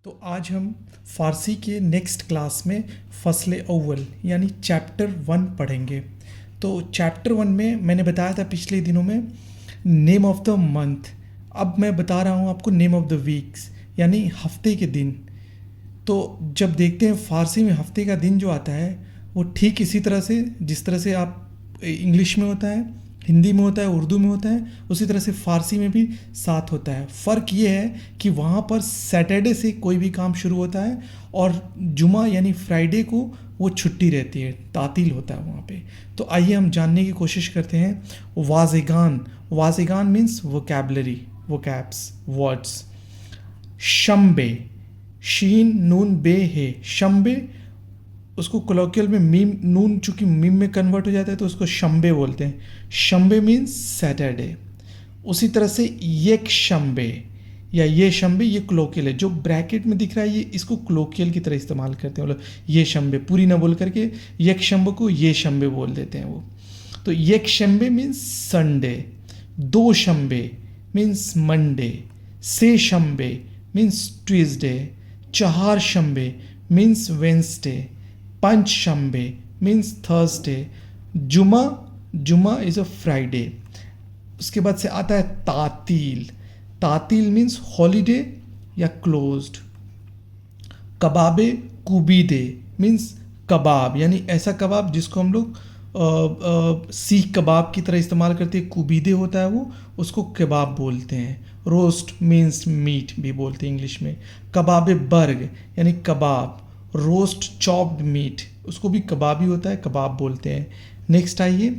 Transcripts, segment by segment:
तो आज हम फ़ारसी के नेक्स्ट क्लास में फ़सल अव्वल यानी चैप्टर 1 पढ़ेंगे। तो चैप्टर 1 में मैंने बताया था पिछले दिनों में नेम ऑफ़ द मंथ। अब मैं बता रहा हूँ आपको नेम ऑफ़ द वीक्स यानी हफ्ते के दिन। तो जब देखते हैं फ़ारसी में हफ्ते का दिन जो आता है वो ठीक इसी तरह से जिस तरह से आप इंग्लिश में होता है, हिंदी में होता है, उर्दू में होता है, उसी तरह से फ़ारसी में भी साथ होता है। फ़र्क ये है कि वहाँ पर सैटरडे से कोई भी काम शुरू होता है और जुमा यानी फ्राइडे को वो छुट्टी रहती है, तातील होता है वहाँ पे। तो आइए हम जानने की कोशिश करते हैं। वाज़ेगान, वाज़ेगान मीन्स वोकैबलरी, वोकैब्स, वर्ड्स। शम्बे, शीन नून बे है, शम्बे, उसको कोलोकियल में मीम, नून चूंकि मीम में कन्वर्ट हो जाता है तो उसको शम्बे बोलते हैं। शम्बे मीन्स सैटरडे। उसी तरह से येक शम्बे या ये शम्बे, ये कोलोकियल है। जो ब्रैकेट में दिख रहा है ये इसको कोलोकियल की तरह इस्तेमाल करते हैं, मतलब ये शम्बे पूरी ना बोल करके येक शम्बे को ये शम्बे बोल देते हैं वो। तो येक शम्बे मीन्स संडे, दो शम्बे मीन्स मंडे, से शम्बे मीन्स ट्यूसडे, चार शम्बे मीन्स वेंसडे, पंच शम्बे मीन्स थर्सडे, जुमा, जुमा इज़ अ फ्राइडे। उसके बाद से आता है तातील, तातील मीन्स हॉलीडे या क्लोज्ड। कबाबे कुबीदे मीन्स कबाब यानी ऐसा कबाब जिसको हम लोग सीख कबाब की तरह इस्तेमाल करते हैं। कुबीदे होता है वो, उसको कबाब बोलते हैं। रोस्ट मीन्स मीट भी बोलते हैं इंग्लिश में। कबाबे बर्ग यानी कबाब। रोस्ट चॉप्ड मीट, उसको भी कबाब ही होता है, कबाब बोलते हैं। नेक्स्ट आइए,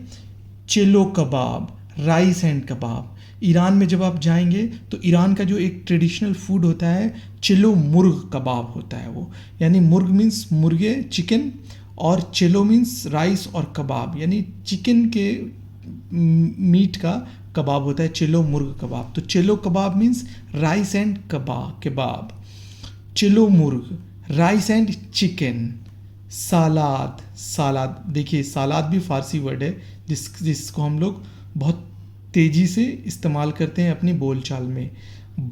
चिलो कबाब, राइस एंड कबाब। ईरान में जब आप जाएंगे तो ईरान का जो एक ट्रेडिशनल फूड होता है चिलो मुर्ग कबाब होता है वो, यानी मुर्ग मीन्स मुर्गे, चिकन, और चिलो मीन्स राइस और कबाब यानी चिकन के मीट का कबाब होता है चिलो मुर्ग कबाब। तो चिलो कबाब मीन्स राइस एंड कबाब, कबाब। चिलो मुर्ग, rice and chicken. Salad, salad देखिए सालाद भी फ़ारसी वर्ड है जिसको हम लोग बहुत तेज़ी से इस्तेमाल करते हैं अपनी बोलचाल में।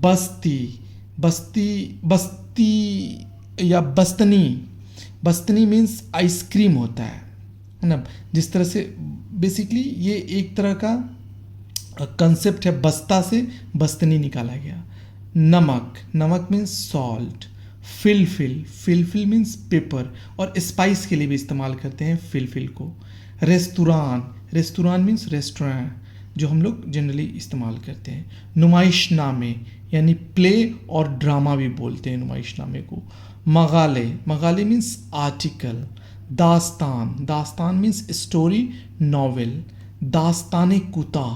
बस्ती, बस्ती, बस्ती या बस्तनी, बस्तनी मीन्स आइसक्रीम होता है ना। जिस तरह से बेसिकली ये एक तरह का कंसेप्ट है, बस्ता से बस्तनी निकाला गया। नमक, नमक means salt. Fulfil, fulfil means paper, और स्पाइस के लिए भी इस्तेमाल करते हैं फिलफिल को। रेस्तुरान, रेस्तुरान मीन्स रेस्टोरेंट जो हम लोग जनरली इस्तेमाल करते हैं। नुमाइशनामे यानी प्ले और ड्रामा भी बोलते हैं नुमाइशनामे को। मगाले, मगाले मीन्स आर्टिकल। दास्तान, दास्तान मीन्स स्टोरी, नॉवेल। दास्तान कुता,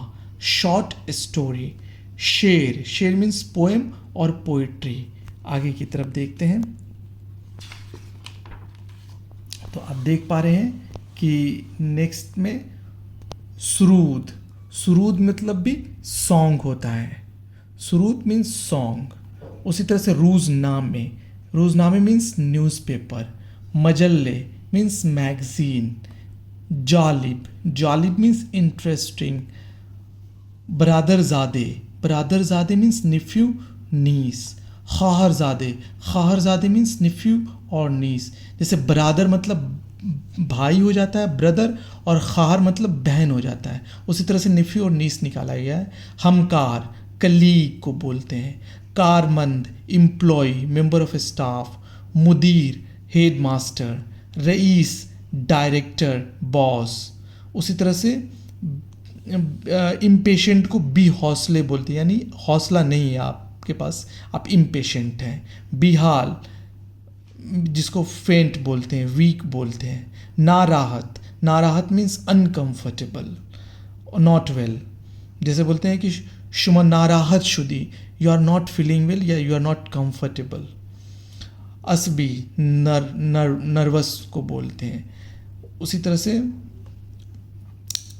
शॉर्ट स्टोरी। शेर, शेर मीन्स पोएम और पोइट्री। आगे की तरफ देखते हैं तो आप देख पा रहे हैं कि नेक्स्ट में सुरूद, सुरूद मतलब भी सॉन्ग होता है। सुरूद मीन्स सॉन्ग। उसी तरह से रोज़नामे, रोज़नामे मीन्स न्यूज़पेपर। मजल्ले मीन्स मैगज़ीन। जालिब, जालिब मीन्स इंटरेस्टिंग। बरादरज़ादे, बरादरज़ादे मीन्स निफ्यू, नीस। खाहरज़ादे, खाहरज़ादे मीन्स निफ्यू और नीस। जैसे बरादर मतलब भाई हो जाता है, ब्रदर, और खाहर मतलब बहन हो जाता है, उसी तरह से निफ्यू और नीस निकाला गया है। हमकार, कलीग को बोलते हैं। कारमंद, एम्प्लॉय, मेंबर ऑफ स्टाफ। मुदीर, हेड मास्टर। रईस, डायरेक्टर, बॉस। उसी तरह से इम्पेशेंट को बी हौसले बोलते हैं, यानी हौसला नहीं है आपके पास, आप इम्पेशेंट हैं। बिहाल, जिसको फेंट बोलते हैं, वीक बोलते हैं। नाराहत, नाराहत मीन्स अनकंफर्टेबल, नॉट वेल। जैसे बोलते हैं कि शुमा नाराहत शुदी, you are not feeling well या यू आर नॉट कंफर्टेबल। असबी, नर्वस को बोलते हैं। उसी तरह से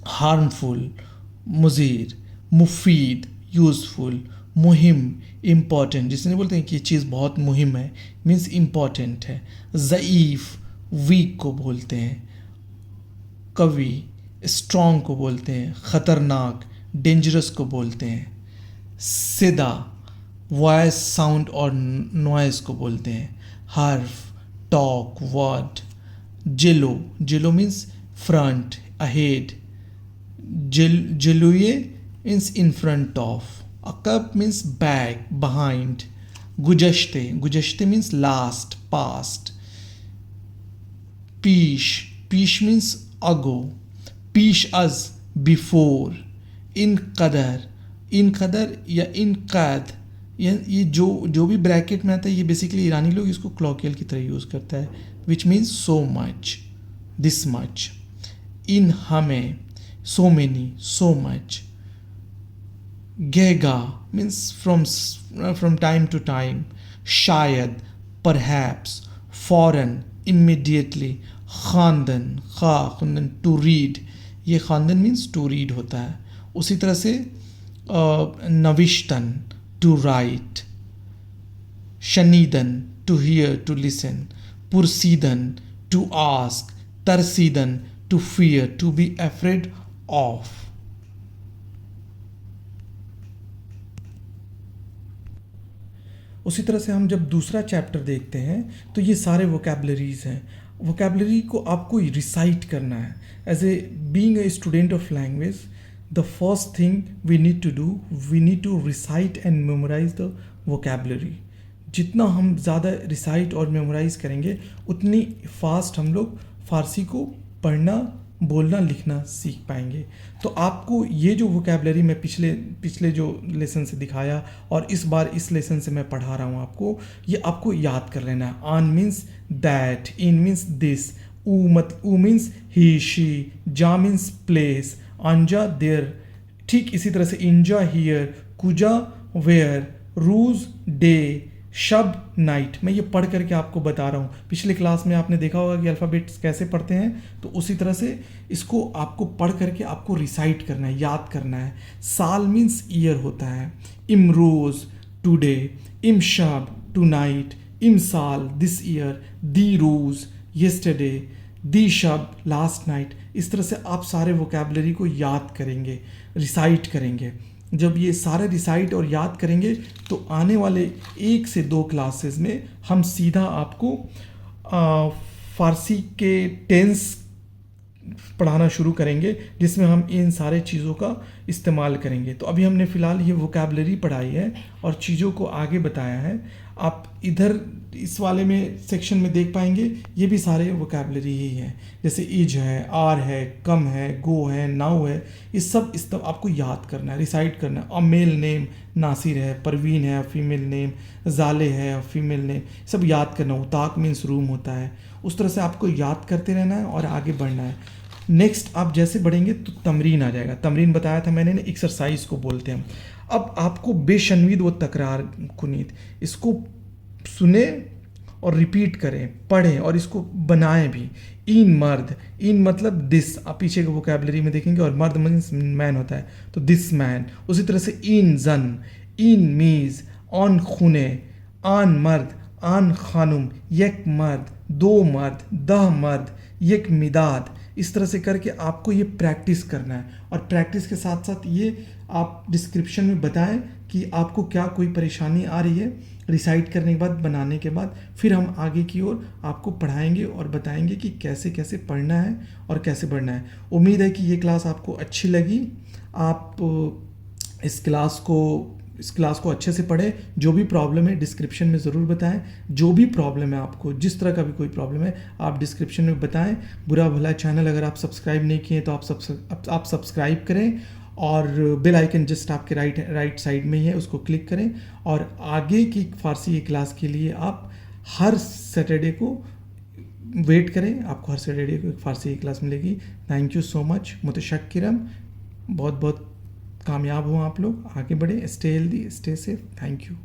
हार्मफुल, मुज़ीर। मुफीद, यूज़फुल। मुहिम, इम्पॉर्टेंट, जिसने बोलते हैं कि ये चीज़ बहुत मुहिम है, मीन्स इम्पॉर्टेंट है। ज़ईफ़, वीक को बोलते हैं। कवि, स्ट्रॉन्ग को बोलते हैं। ख़तरनाक, डेंजरस को बोलते हैं। सिदा, वॉइस साउंड और नॉइस को बोलते हैं। हर्फ, टॉक, वर्ड। जेलो, जेलो मीन्स फ्रंट, अहेड। जेलुए मीन्स इन फ्रंट ऑफ। अ कप मीन्स बैक, बिहाइंड। गुजश्ते, गुजश्ते मीन्स लास्ट, पास्ट। पीश, पीश मीन्स अगो। पीश अज, बिफोर। इन कदर, इन कदर या इन कैद, ये जो भी ब्रैकेट में आता है ये बेसिकली ईरानी लोग इसको क्लॉकियल की तरह यूज़ करता है, which means so much, this much. इन हमें, सो मेनी, सो मच। गेगा means from time to time. शायद, परहैप्स, फॉरन, इमीडिएटली। खानदन, खा खानदन, टू रीड, ये खानदन मीन्स टू रीड होता है। उसी तरह से नविश्तन, टू राइट। शनीदन, टू हियर, टू लिसन। पुरसीदन, टू आस्क। तरसीदन, to fear, to be afraid of. उसी तरह से हम जब दूसरा चैप्टर देखते हैं तो ये सारे वोकेबलरीज हैं। वोकेबलरी को आपको रिसाइट करना है। As a being a student of language, the first thing we need to do, we need to recite and memorise the vocabulary. जितना हम ज़्यादा रिसाइट और मेमोराइज करेंगे उतनी फास्ट हम लोग फ़ारसी को पढ़ना, बोलना, लिखना सीख पाएंगे। तो आपको ये जो वोकेबलरी मैं पिछले जो लेसन से दिखाया और इस बार इस लेसन से मैं पढ़ा रहा हूँ आपको, ये आपको याद कर लेना है। आन मीन्स दैट, इन मीन्स दिस, ऊ मीन्स ही शी, जा मीन्स प्लेस, अंजा देयर। ठीक इसी तरह से इंजा हियर, कुजा वेयर, रूज डे, शब नाइट। मैं ये पढ़ करके आपको बता रहा हूँ। पिछले क्लास में आपने देखा होगा कि अल्फ़ाबेट्स कैसे पढ़ते हैं, तो उसी तरह से इसको आपको पढ़ करके आपको रिसाइट करना है, याद करना है। साल मीन्स ईयर होता है। इमरोज़, टुडे। इमशब, टू नाइट। इमसाल, दिस ईयर। दी रोज़, येस्टरडे। दी शब, लास्ट नाइट। इस तरह से आप सारे वोकेबलरी को याद करेंगे, रिसाइट करेंगे। जब ये सारे रिसाइट और याद करेंगे तो आने वाले 1 से 2 क्लासेस में हम सीधा आपको फ़ारसी के टेंस पढ़ाना शुरू करेंगे, जिसमें हम इन सारे चीज़ों का इस्तेमाल करेंगे। तो अभी हमने फ़िलहाल ये वोकेबलरी पढ़ाई है और चीज़ों को आगे बताया है। आप इधर इस वाले में सेक्शन में देख पाएंगे, ये भी सारे वोकेबलरी ही हैं। जैसे इज है, आर है, कम है, गो है, नाउ है, ये सब आपको याद करना है, रिसाइट करना है। और मेल नेम नासिर है, परवीन है, फीमेल नेम जाले है, फीमेल नेम, सब याद करना। उताक मीन्स रूम होता है। उस तरह से आपको याद करते रहना है और आगे बढ़ना है। नेक्स्ट आप जैसे बढ़ेंगे तो तमरीन आ जाएगा। तमरीन बताया था मैंने, एक्सरसाइज को बोलते हैं हम। अब आपको बेशनवीद व तकरार कुनीत, इसको सुने और रिपीट करें, पढ़ें और इसको बनाएं भी। इन मर्द, इन मतलब दिस, आप पीछे के वोकेबलरी में देखेंगे, और मर्द मीन्स मैन होता है, तो दिस मैन। उसी तरह से इन जन, इन मीज़, ऑन खुने, आन मर्द, आन खानुम, यक मर्द, दो मर्द, दह मर्द, यक मिदाद। इस तरह से करके आपको ये प्रैक्टिस करना है। और प्रैक्टिस के साथ साथ ये आप डिस्क्रिप्शन में बताएं कि आपको क्या कोई परेशानी आ रही है। रिसाइट करने के बाद, बनाने के बाद, फिर हम आगे की ओर आपको पढ़ाएंगे और बताएंगे कि कैसे कैसे पढ़ना है और कैसे बढ़ना है। उम्मीद है कि ये क्लास आपको अच्छी लगी। आप इस क्लास को अच्छे से पढ़ें। जो भी प्रॉब्लम है डिस्क्रिप्शन में ज़रूर बताएं। जो भी प्रॉब्लम है आपको, जिस तरह का भी कोई प्रॉब्लम है, आप डिस्क्रिप्शन में बताएं। बुरा भला चैनल अगर आप सब्सक्राइब नहीं किए तो आप सब्सक्राइब करें, और बेल आइकन जस्ट आपके राइट साइड में ही है, उसको क्लिक करें। और आगे की फ़ारसी की क्लास के लिए आप हर सैटरडे को वेट करें। आपको हर सैटरडे को एक फ़ारसी की क्लास मिलेगी। थैंक यू सो मच, मुतशक्किरम। बहुत बहुत कामयाब हो आप लोग, आगे बढ़े। Stay healthy, stay safe. Thank you.